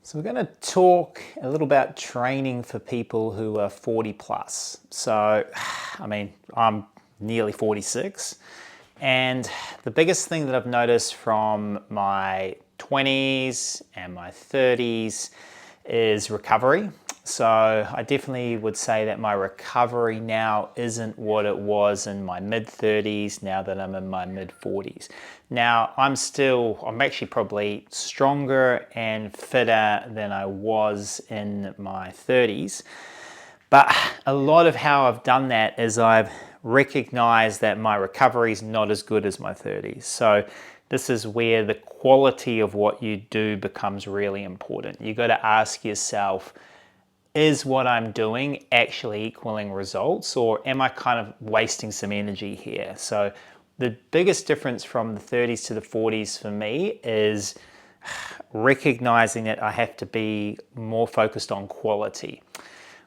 So we're going to talk a little about training for people who are 40 plus. So, I'm nearly 46, and the biggest thing that I've noticed from my 20s and my 30s is recovery. So I definitely would say that my recovery now isn't what it was in my mid 30s now that I'm in my mid 40s. Now I'm actually probably stronger and fitter than I was in my 30s. But a lot of how I've done that is I've recognized that my recovery is not as good as my 30s. So this is where the quality of what you do becomes really important. You got to ask yourself, is what I'm doing actually equaling results, or am I kind of wasting some energy here? So the biggest difference from the 30s to the 40s for me is recognizing that I have to be more focused on quality.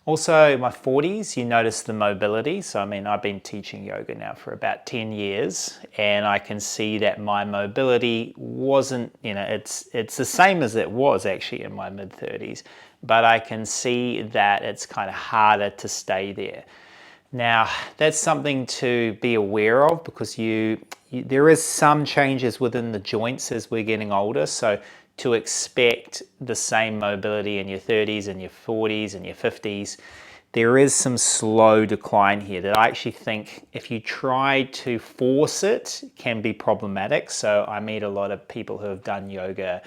Also, my 40s, you notice the mobility. So, I've been teaching yoga now for about 10 years, and I can see that my mobility wasn't, it's the same as it was actually in my mid 30s, but I can see that it's kind of harder to stay there. Now, that's something to be aware of because there is some changes within the joints as we're getting older. So to expect the same mobility in your 30s and your 40s and your 50s, there is some slow decline here that I actually think if you try to force it can be problematic. So I meet a lot of people who have done yoga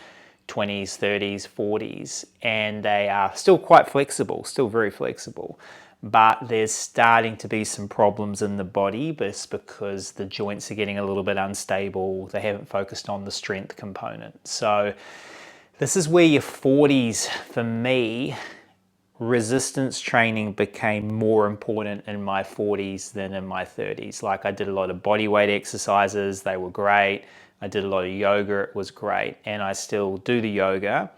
20s, 30s, 40s, and they are still quite flexible, still very flexible. But there's starting to be some problems in the body just because the joints are getting a little bit unstable. They haven't focused on the strength component. So this is where your 40s, for me, resistance training became more important in my 40s than in my 30s. Like I did a lot of body weight exercises, they were great. I did a lot of yoga, it was great. And I still do the yoga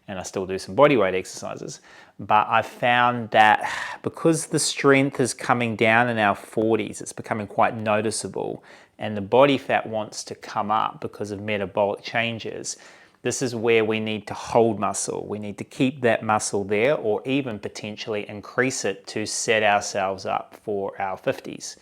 and I still do some body weight exercises. But I found that because the strength is coming down in our 40s, it's becoming quite noticeable, and the body fat wants to come up because of metabolic changes. This is where we need to hold muscle. We need to keep that muscle there or even potentially increase it to set ourselves up for our 50s.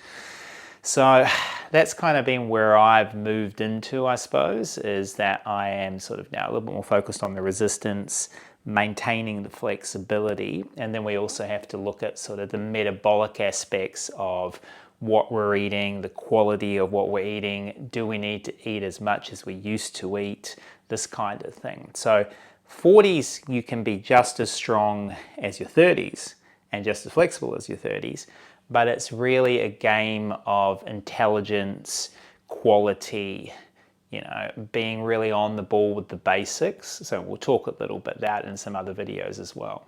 So that's kind of been where I've moved into, I suppose, is that I am sort of now a little bit more focused on the resistance, maintaining the flexibility, and then we also have to look at sort of the metabolic aspects of what we're eating, the quality of what we're eating. Do we need to eat as much as we used to eat? This kind of thing. So 40s, you can be just as strong as your 30s and just as flexible as your 30s, but it's really a game of intelligence, quality, being really on the ball with the basics. So we'll talk a little bit about that in some other videos as well.